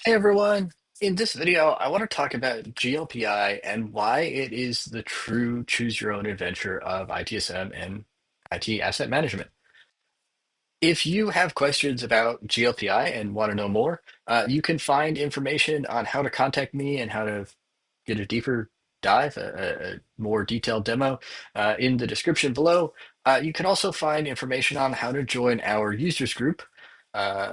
Hey everyone! In this video, I want to talk about GLPI and why it is the true choose your own adventure of ITSM and IT asset management. If you have questions about GLPI and want to know more, you can find information on how to contact me and how to get a deeper dive, a more detailed demo in the description below. You can also find information on how to join our users group.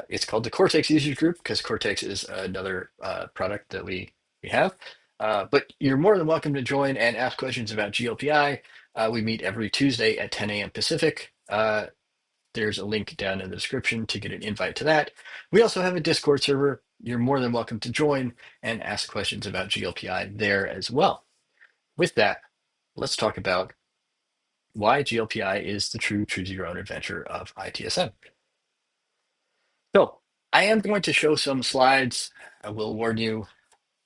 It's called the Cortex users group because Cortex is another product that we have. But you're more than welcome to join and ask questions about GLPI. We meet every Tuesday at 10 a.m. Pacific. There's a link down in the description to get an invite to that. We also have a Discord server. You're more than welcome to join and ask questions about GLPI there as well. With that, let's talk about why GLPI is the true choose your own adventure of ITSM. So I am going to show some slides. I will warn you,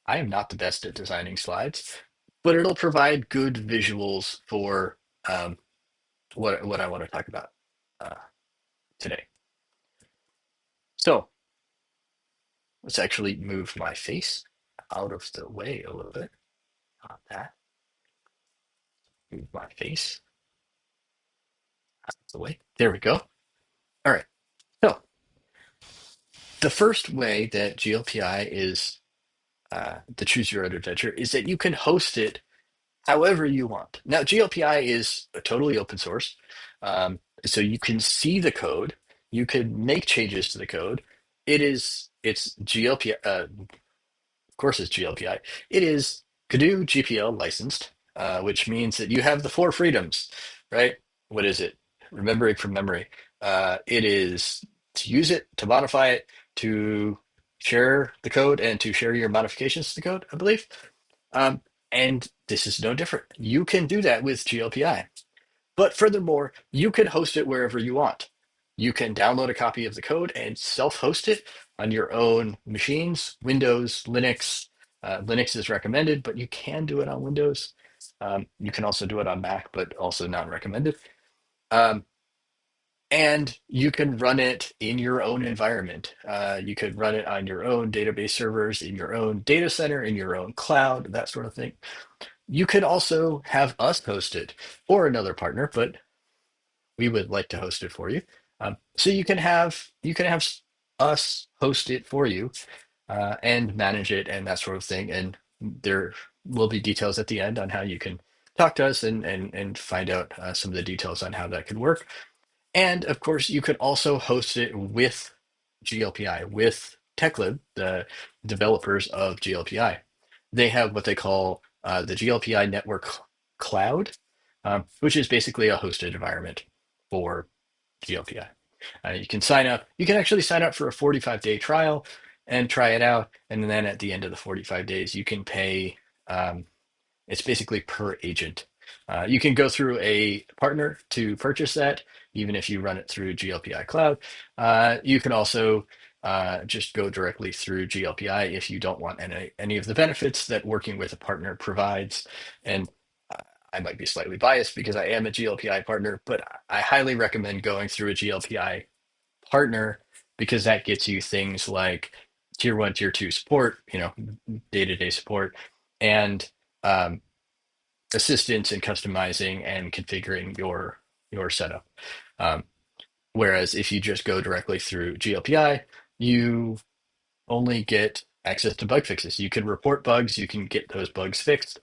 I am not the best at designing slides, but it'll provide good visuals for what I want to talk about uh, today. So let's actually move my face out of the way a little bit. Not that. Move my face out of the way. There we go. All right. So the first way that GLPI is the choose your own adventure is that you can host it however you want. Now, GLPI is a totally open source. So you can see the code. You can make changes to the code. It's GLPI, of course it's GLPI. It is GNU GPL licensed, which means that you have the four freedoms, right? What is it? Remembering from memory. It is to use it, to modify it, to share the code, and to share your modifications to the code, I believe. Um, and this is no different. You can do that with GLPI. But furthermore, you can host it wherever you want. You can download a copy of the code and self-host it on your own machines, Windows, Linux. Linux is recommended, but you can do it on Windows. You can also do it on Mac, but also not recommended. Um, and you can run it in your own environment. You could run it on your own database servers, in your own data center, in your own cloud, that sort of thing. You could also have us host it or another partner, but we would like to host it for you. So you can have us host it for you and manage it and that sort of thing. And there will be details at the end on how you can talk to us and find out some of the details on how that could work. And of course, you could also host it with GLPI, with TechLib, the developers of GLPI. They have what they call the GLPI Network Cloud, which is basically a hosted environment for GLPI. You can sign up. You can actually sign up for a 45-day trial and try it out. And then at the end of the 45 days, you can pay. It's basically per agent. You can go through a partner to purchase that, even if you run it through GLPI Cloud. You can also just go directly through GLPI if you don't want any of the benefits that working with a partner provides. And I might be slightly biased because I am a GLPI partner, but I highly recommend going through a GLPI partner because that gets you things like tier one, tier two support, day-to-day support, and um, assistance in customizing and configuring your setup. Um, Whereas if you just go directly through GLPI, you only get access to bug fixes. You can report bugs, you can get those bugs fixed,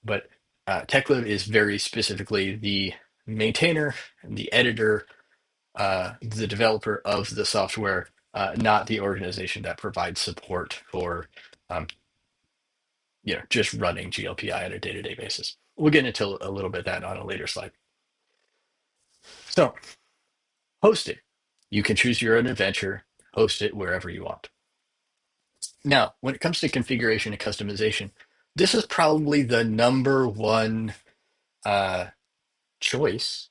but TechLib is very specifically the maintainer, the editor, the developer of the software, not the organization that provides support for um, just running GLPI on a day-to-day basis. We'll get into a little bit of that on a later slide. So host it. You can choose your own adventure, host it wherever you want. Now, when it comes to configuration and customization, this is probably the number one uh, choice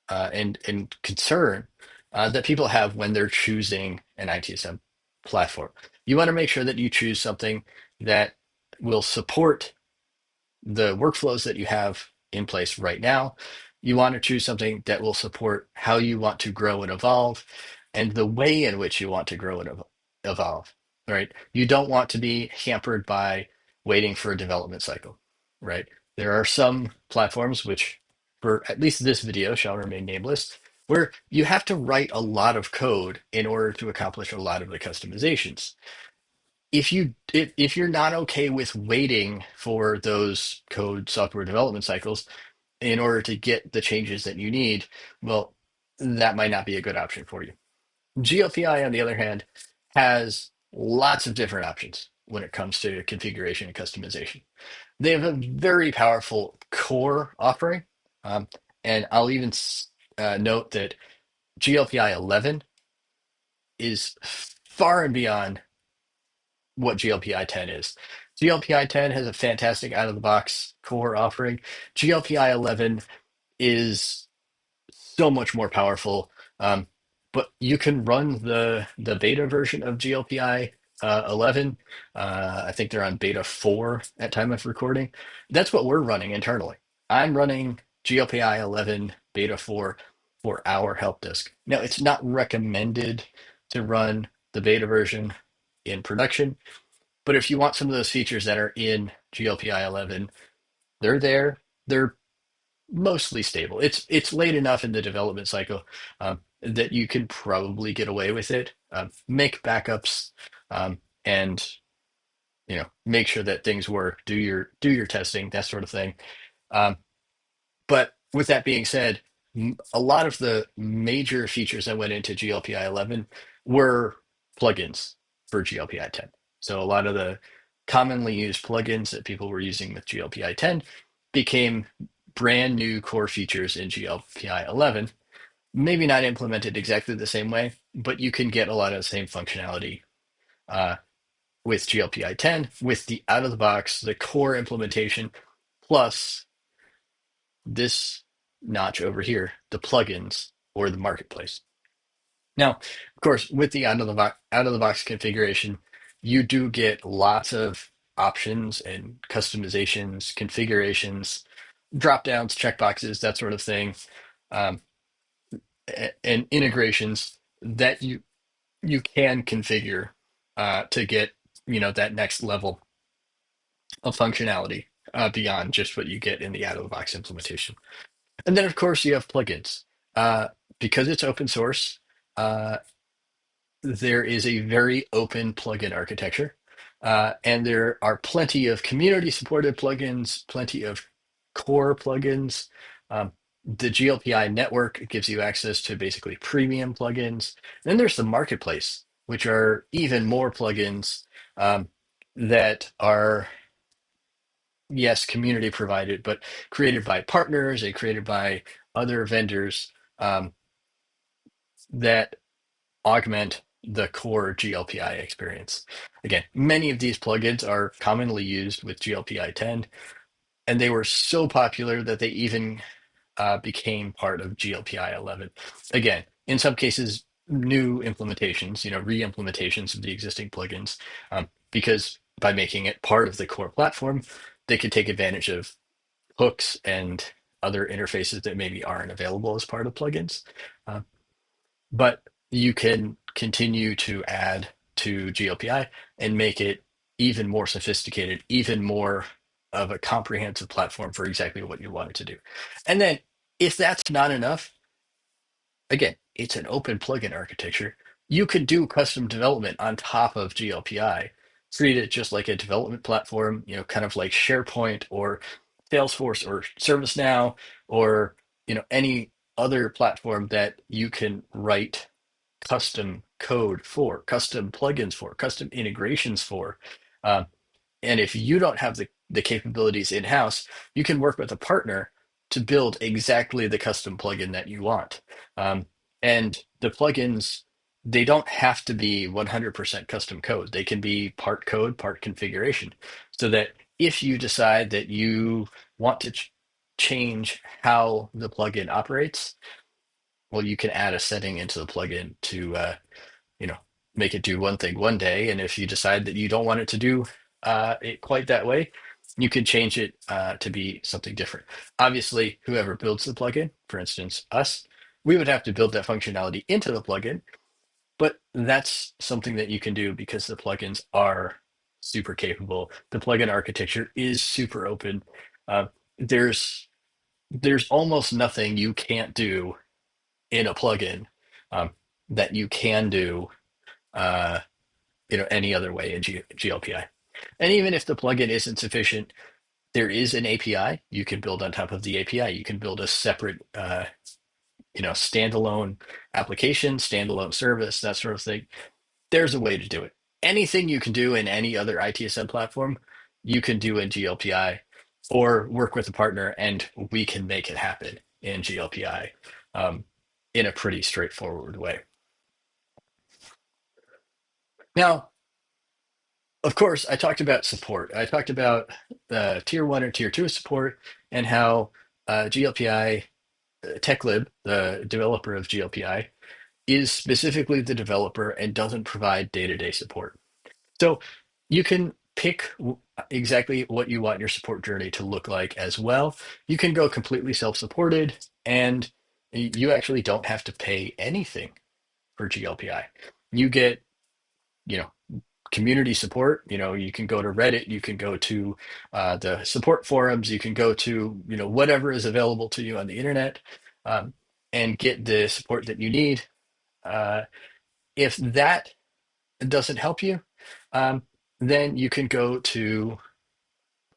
and concern that people have when they're choosing an ITSM platform. You want to make sure that you choose something that will support the workflows that you have in place right now. You want to choose something that will support how you want to grow and evolve and the way in which you want to grow and evolve. right? You don't want to be hampered by waiting for a development cycle, right? There are some platforms which, for at least this video, shall remain nameless, where you have to write a lot of code in order to accomplish a lot of the customizations. If you're not okay with waiting for those code software development cycles in order to get the changes that you need, well, that might not be a good option for you. GLPI, on the other hand, has lots of different options when it comes to configuration and customization. They have a very powerful core offering. Um, and I'll even note that GLPI 11 is far and beyond what GLPI 10 is. GLPI 10 has a fantastic out of the box core offering. GLPI 11 is so much more powerful. But you can run the beta version of GLPI 11. I think they're on beta 4 at time of recording. That's what we're running internally. I'm running GLPI 11 beta 4 for our help desk. Now, it's not recommended to run the beta version in production, but if you want some of those features that are in GLPI 11, they're there. They're mostly stable. It's late enough in the development cycle that you can probably get away with it. Make backups and make sure that things work. Do your testing, that sort of thing. Um, but with that being said, a lot of the major features that went into GLPI 11 were plugins for GLPI 10. So a lot of the commonly used plugins that people were using with GLPI 10 became brand new core features in GLPI 11. Maybe not implemented exactly the same way, but you can get a lot of the same functionality uh, with GLPI 10 with the out of the box, the core implementation, plus this notch over here, the plugins or the marketplace. Now, of course, with the out of the box configuration, you do get lots of options and customizations, configurations, drop downs, checkboxes, that sort of thing, um, and integrations that you can configure to get that next level of functionality beyond just what you get in the out of the box implementation. And then, of course, you have plugins. Uh, because it's open source, uh, there is a very open plugin architecture. And there are plenty of community supported plugins, plenty of core plugins. The GLPI network gives you access to basically premium plugins. Then there's the marketplace, which are even more plugins that are, yes, community provided, but created by partners and created by other vendors that augment the core GLPI experience. Again, many of these plugins are commonly used with GLPI 10, and they were so popular that they even became part of GLPI 11. Again, in some cases, new implementations, re-implementations of the existing plugins, because by making it part of the core platform, they could take advantage of hooks and other interfaces that maybe aren't available as part of plugins. Uh, but you can continue to add to GLPI and make it even more sophisticated, even more of a comprehensive platform for exactly what you want it to do. And then if that's not enough, again, it's an open plugin architecture. You could do custom development on top of GLPI, treat it just like a development platform, kind of like SharePoint or Salesforce or ServiceNow or any other platform that you can write custom code for, custom plugins for, custom integrations for. Um, and if you don't have the capabilities in-house, you can work with a partner to build exactly the custom plugin that you want. Um, and the plugins, they don't have to be 100% custom code. They can be part code, part configuration, so that if you decide that you want to change how the plugin operates, well, you can add a setting into the plugin to you know, make it do one thing one day. And if you decide that you don't want it to do it quite that way, you can change it to be something different. Obviously, whoever builds the plugin, for instance, us, we would have to build that functionality into the plugin. But that's something that you can do because the plugins are super capable. The plugin architecture is super open. Uh, there's there's almost nothing you can't do in a plugin um, that you can do uh, any other way in GLPI. And even if the plugin isn't sufficient, there is an API you can build on top of the API. You can build a separate standalone application, standalone service, that sort of thing. There's a way to do it. Anything you can do in any other ITSM platform, you can do in GLPI, or work with a partner and we can make it happen in GLPI in a pretty straightforward way. Now, of course, I talked about support. I talked about tier one or tier two support and how GLPI TechLib, the developer of GLPI, is specifically the developer and doesn't provide day-to-day support. So you can pick exactly what you want your support journey to look like as well. You can go completely self-supported, and you actually don't have to pay anything for GLPI. You get, you know, community support. You can go to Reddit, you can go to the support forums, you can go to, whatever is available to you on the internet, um, and get the support that you need. Uh, if that doesn't help you, um, then you can go to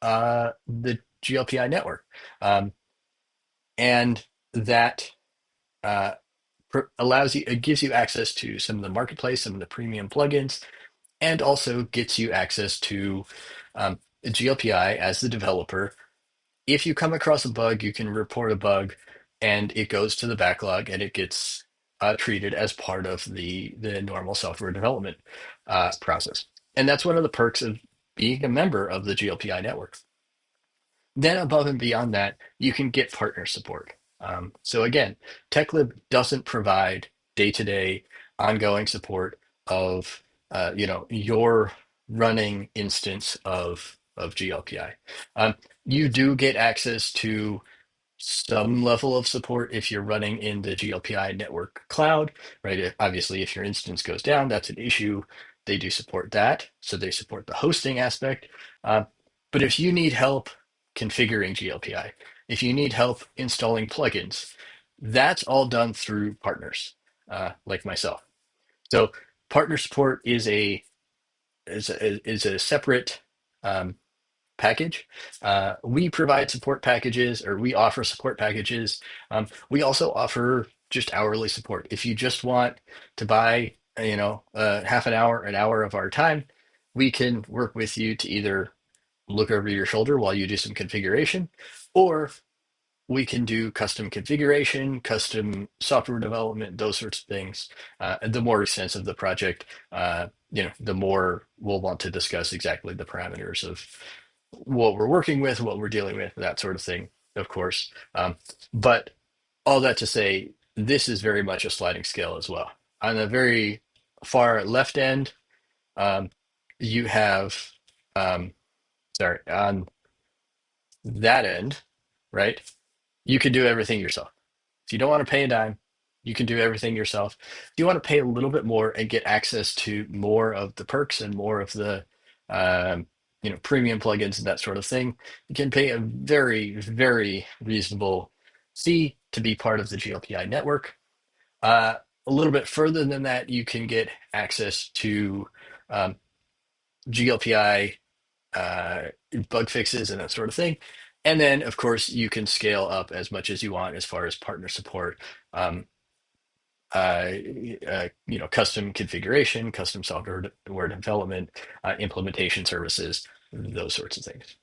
the GLPI network. And that uh, allows you, it gives you access to some of the marketplace, some of the premium plugins, and also gets you access to GLPI as the developer. If you come across a bug, you can report a bug, and it goes to the backlog, and it gets treated as part of the normal software development process. And that's one of the perks of being a member of the GLPI network. Then above and beyond that, you can get partner support. So again, TechLib doesn't provide day-to-day ongoing support of your running instance of GLPI. You do get access to some level of support if you're running in the GLPI network cloud, right? Obviously, if your instance goes down, that's an issue. They do support that. So they support the hosting aspect. Uh, but if you need help configuring GLPI, if you need help installing plugins, that's all done through partners like myself. So partner support is a separate package. We provide support packages, or we offer support packages. We also offer just hourly support. If you just want to buy, half an hour of our time, we can work with you to either look over your shoulder while you do some configuration, or we can do custom configuration, custom software development, those sorts of things. The more extensive the project, the more we'll want to discuss exactly the parameters of what we're working with, what we're dealing with, that sort of thing, of course. But all that to say, this is very much a sliding scale as well. On the very far left end, um, you have, um, sorry, on that end, right? You can do everything yourself. If you don't want to pay a dime, you can do everything yourself. If you want to pay a little bit more and get access to more of the perks and more of the um, premium plugins and that sort of thing, you can pay a very, very reasonable fee to be part of the GLPI network. Uh, a little bit further than that, you can get access to um, GLPI uh, bug fixes and that sort of thing. And then, of course, you can scale up as much as you want as far as partner support, um, custom configuration, custom software development, implementation services, those sorts of things.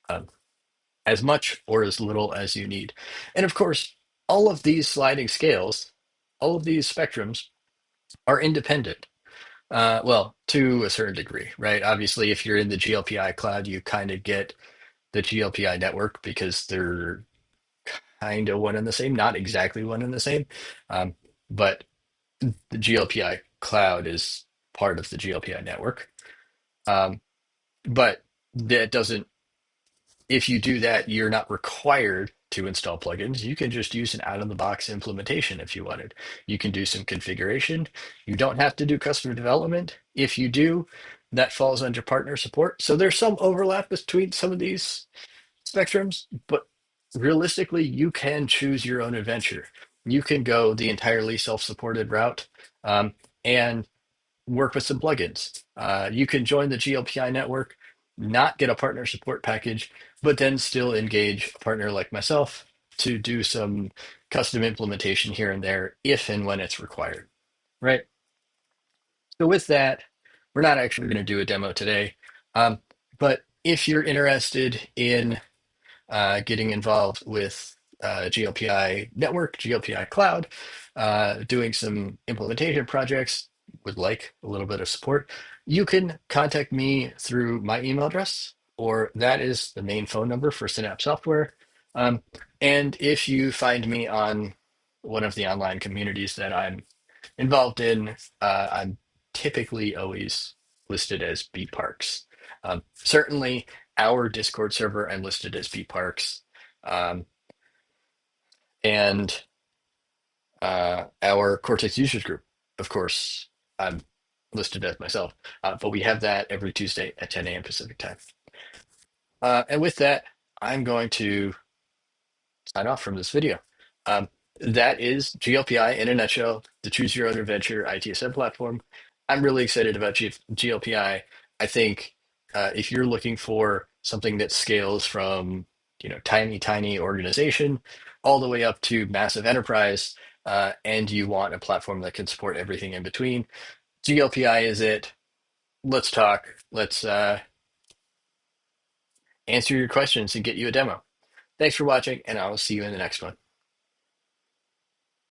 Um, as much or as little as you need. And of course, all of these sliding scales, all of these spectrums are independent. Well, to a certain degree, right? Obviously, if you're in the GLPI cloud, you kind of get the GLPI network because they're kind of one and the same, not exactly one and the same. But the GLPI cloud is part of the GLPI network. Um, but that doesn't, if you do that, you're not required. to install plugins. You can just use an out-of-the-box implementation if you wanted. You can do some configuration. You don't have to do custom development. If you do, that falls under partner support. So there's some overlap between some of these spectrums, but realistically, you can choose your own adventure. You can go the entirely self-supported route, and work with some plugins. You can join the GLPI network, not get a partner support package, but then still engage a partner like myself to do some custom implementation here and there if and when it's required, right? So with that, we're not actually going to do a demo today, um, but if you're interested in getting involved with GLPI network, GLPI cloud, doing some implementation projects, would like a little bit of support, you can contact me through my email address, or that is the main phone number for Synapse Software. Um, and if you find me on one of the online communities that I'm involved in, I'm typically always listed as B Parks. Certainly, our Discord server, I'm listed as B Parks, and our Cortex users group, of course, I'm listed as myself. But we have that every Tuesday at 10 a.m. Pacific time. And with that, I'm going to sign off from this video. Um, that is GLPI in a nutshell, the Choose Your Own Adventure ITSM platform. I'm really excited about GLPI. I think if you're looking for something that scales from tiny organization all the way up to massive enterprise, and you want a platform that can support everything in between, GLPI is it. Let's talk. Let's answer your questions and get you a demo. Thanks for watching, and I will see you in the next one.